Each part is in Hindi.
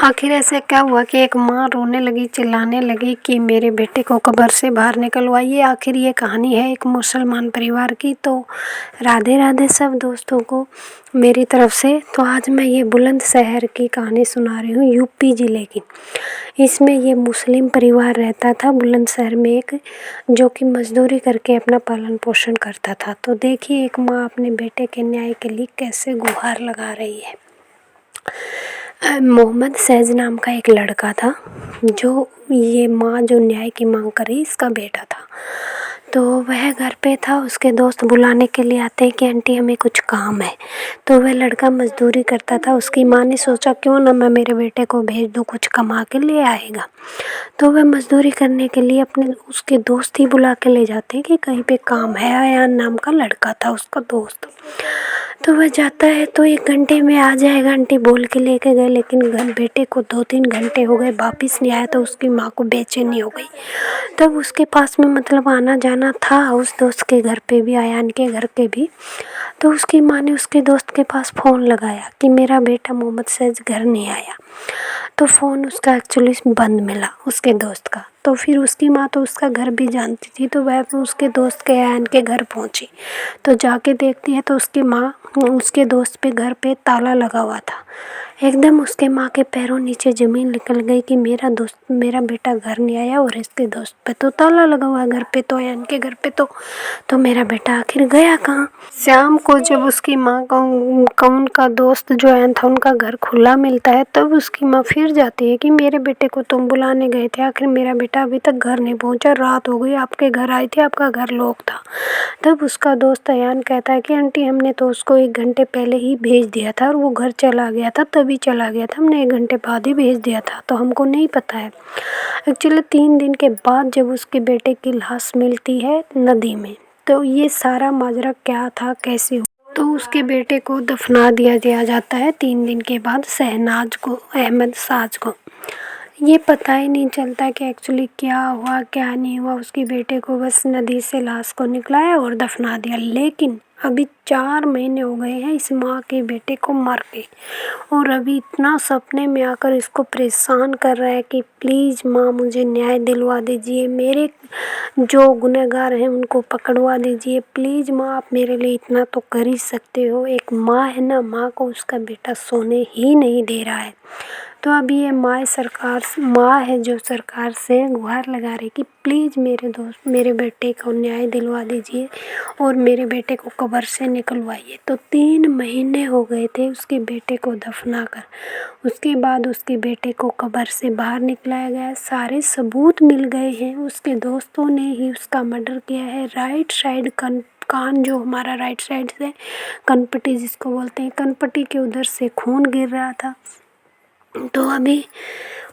आखिर ऐसे क्या हुआ कि एक माँ रोने लगी, चिल्लाने लगी कि मेरे बेटे को कब्र से बाहर निकलवाइए। आखिर ये कहानी है एक मुसलमान परिवार की। तो राधे राधे सब दोस्तों को मेरी तरफ से। तो आज मैं ये बुलंदशहर की कहानी सुना रही हूँ, यूपी ज़िले की। इसमें ये मुस्लिम परिवार रहता था बुलंदशहर में, एक जो कि मजदूरी करके अपना पालन पोषण करता था। तो देखिए एक माँ अपने बेटे के न्याय के लिए कैसे गुहार लगा रही है। मोहम्मद सैज नाम का एक लड़का था, जो ये माँ जो न्याय की मांग करी इसका बेटा था। तो वह घर पे था, उसके दोस्त बुलाने के लिए आते हैं कि आंटी हमें कुछ काम है। तो वह लड़का मजदूरी करता था। उसकी माँ ने सोचा क्यों ना मैं मेरे बेटे को भेज दूँ, कुछ कमा के ले आएगा। तो वह मजदूरी करने के लिए अपने उसके दोस्त ही बुला के ले जाते हैं कि कहीं पे काम है। आयान नाम का लड़का था उसका दोस्त। तो वह जाता है तो 1 घंटे में आ जाएगा आंटी बोल के लेके गए, लेकिन बेटे को 2-3 घंटे हो गए वापिस नहीं आया। तो उसकी माँ को बेचैनी हो गई। तब उसके पास में मतलब आना जाना था उस दोस्त के घर पे भी, आयान के घर पे भी। तो उसकी माँ ने उसके दोस्त के पास फ़ोन लगाया कि मेरा बेटा मोहम्मद सैज घर नहीं आया। तो फ़ोन उसका एक्चुअली बंद मिला उसके दोस्त का। तो फिर उसकी माँ तो उसका घर भी जानती थी, तो वह उसके दोस्त के आयान के घर पहुँची। तो जाके देखती है तो उसकी माँ उसके दोस्त पे घर पे ताला लगा हुआ था। एकदम उसके माँ के पैरों नीचे ज़मीन निकल गई कि मेरा बेटा घर नहीं आया और इसके दोस्त पे तो ताला लगा हुआ है घर पे, तो आयान के घर पे तो मेरा बेटा आखिर गया कहाँ। शाम को जब उसकी माँ का उनका दोस्त जो आयान था उनका घर खुला मिलता है, तब उसकी माँ फिर जाती है कि मेरे बेटे को तुम बुलाने गए थे, आखिर मेरा बेटा अभी तक घर नहीं पहुँचा, रात हो गई, आपके घर आई थी, आपका घर लॉक था। तब उसका दोस्त आयान कहता है कि आंटी हमने तो उसको 1 घंटे पहले ही भेज दिया था और वो घर चला गया था, तभी चला गया था, हमने 1 घंटे बाद ही भेज दिया था, तो हमको नहीं पता है। एक्चुअली 3 दिन के बाद जब उसके बेटे की लाश मिलती है नदी में, तो ये सारा माजरा क्या था, कैसे हुआ। तो उसके बेटे को दफना दिया जाता है 3 दिन के बाद शहनाज को, अहमद साज को। ये पता ही नहीं चलता कि एक्चुअली क्या हुआ क्या नहीं हुआ। उसके बेटे को बस नदी से लाश को निकलाया और दफना दिया। लेकिन अभी 4 महीने हो गए हैं इस माँ के बेटे को मर के, और अभी इतना सपने में आकर इसको परेशान कर रहा है कि प्लीज़ माँ मुझे न्याय दिलवा दीजिए, मेरे जो गुनहगार हैं उनको पकड़वा दीजिए, प्लीज़ माँ आप मेरे लिए इतना तो कर ही सकते हो। एक माँ है ना, माँ को उसका बेटा सोने ही नहीं दे रहा है। तो अभी ये माँ है जो सरकार से गुहार लगा रही कि प्लीज़ मेरे बेटे को न्याय दिलवा दीजिए और मेरे बेटे को कब्र से निकलवाइए। तो 3 महीने हो गए थे उसके बेटे को दफना कर। उसके बाद उसके बेटे को कब्र से बाहर निकलाया गया, सारे सबूत मिल गए हैं। उसके दोस्तों ने ही उसका मर्डर किया है। राइट साइड कान जो हमारा राइट साइड से कनपट्टी जिसको बोलते हैं, कनपट्टी के उधर से खून गिर रहा था। तो अभी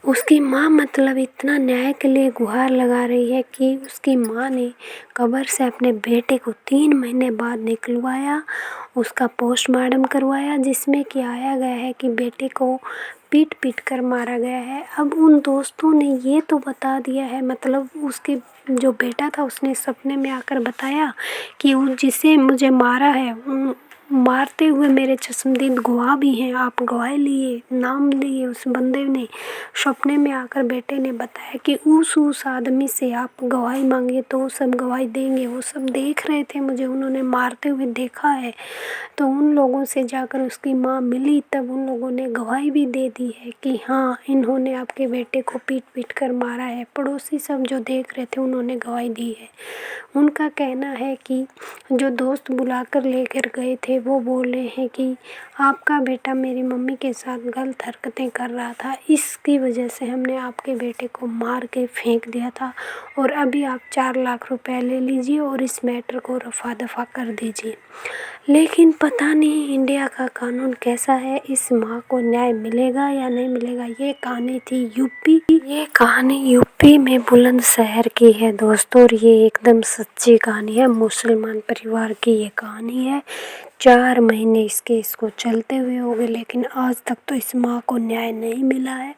उसकी माँ मतलब इतना न्याय के लिए गुहार लगा रही है कि उसकी माँ ने कब्र से अपने बेटे को 3 महीने बाद निकलवाया, उसका पोस्टमार्टम करवाया, जिसमें कि आया गया है कि बेटे को पीट पीट कर मारा गया है। अब उन दोस्तों ने ये तो बता दिया है, मतलब उसके जो बेटा था उसने सपने में आकर बताया कि जिसे मुझे मारा है मारते हुए मेरे चश्मदीद गवाह भी हैं, आप गवाही लिए, नाम लिए उस बंदे ने। सपने में आकर बेटे ने बताया कि उस आदमी से आप गवाही मांगिए तो वो सब गवाही देंगे, वो सब देख रहे थे मुझे, उन्होंने मारते हुए देखा है। तो उन लोगों से जाकर उसकी माँ मिली, तब उन लोगों ने गवाही भी दे दी है कि हाँ इन्होंने आपके बेटे को पीट पीट कर मारा है। पड़ोसी सब जो देख रहे थे उन्होंने गवाही दी है। उनका कहना है कि जो दोस्त बुलाकर लेकर गए थे वो बोल रहे हैं कि आपका बेटा मेरी मम्मी के साथ गलत हरकतें कर रहा था, इसकी वजह से हमने आपके बेटे को मार के फेंक दिया था, और अभी आप 4 लाख रुपए ले लीजिए और इस मैटर को रफा दफा कर दीजिए। लेकिन पता नहीं इंडिया का कानून कैसा है, इस माँ को न्याय मिलेगा या नहीं मिलेगा। ये कहानी थी यूपी की, ये कहानी यूपी में बुलंदशहर की है दोस्तों, और ये एकदम सच्ची कहानी है। मुसलमान परिवार की ये कहानी है। 4 महीने इसको चलते हुए हो गए, लेकिन आज तक तो इस माँ को न्याय नहीं मिला है।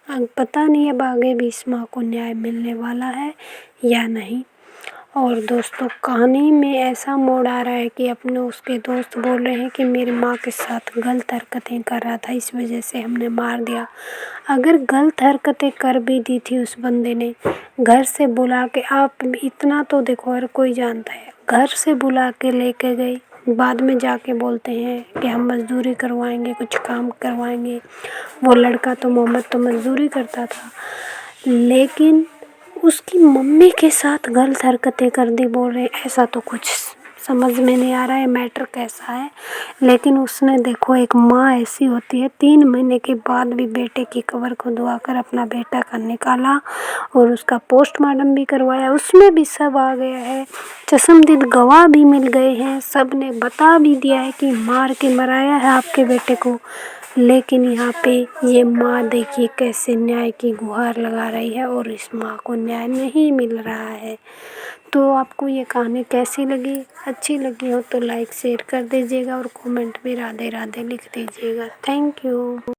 अब पता नहीं अब आगे भी इस माँ को न्याय मिलने वाला है या नहीं। और दोस्तों कहानी में ऐसा मोड़ आ रहा है कि अपने उसके दोस्त बोल रहे हैं कि मेरी माँ के साथ गलत हरकतें कर रहा था, इस वजह से हमने मार दिया। अगर गलत हरकतें कर भी दी थी उस बंदे ने, घर से बुला के, आप इतना तो देखो हर कोई जानता है, घर से बुला के लेके गए, बाद में जाके बोलते हैं कि हम मज़दूरी करवाएंगे, कुछ काम करवाएंगे। वो लड़का तो मोहम्मद तो मज़दूरी करता था, लेकिन उसकी मम्मी के साथ गलत हरकतें कर दी बोल रहे। ऐसा तो कुछ समझ में नहीं आ रहा है मैटर कैसा है। लेकिन उसने देखो, एक माँ ऐसी होती है, 3 महीने के बाद भी बेटे की कब्र खुदवा कर अपना बेटा का निकाला और उसका पोस्टमार्टम भी करवाया, उसमें भी सब आ गया है, चश्मदीद गवाह भी मिल गए हैं, सब ने बता भी दिया है कि मार के मराया है आपके बेटे को। लेकिन यहाँ पे ये माँ देखिए कैसे न्याय की गुहार लगा रही है और इस माँ को न्याय नहीं मिल रहा है। तो आपको ये कहानी कैसी लगी? अच्छी लगी हो तो लाइक शेयर कर दीजिएगा और कमेंट में राधे राधे लिख दीजिएगा। Thank you.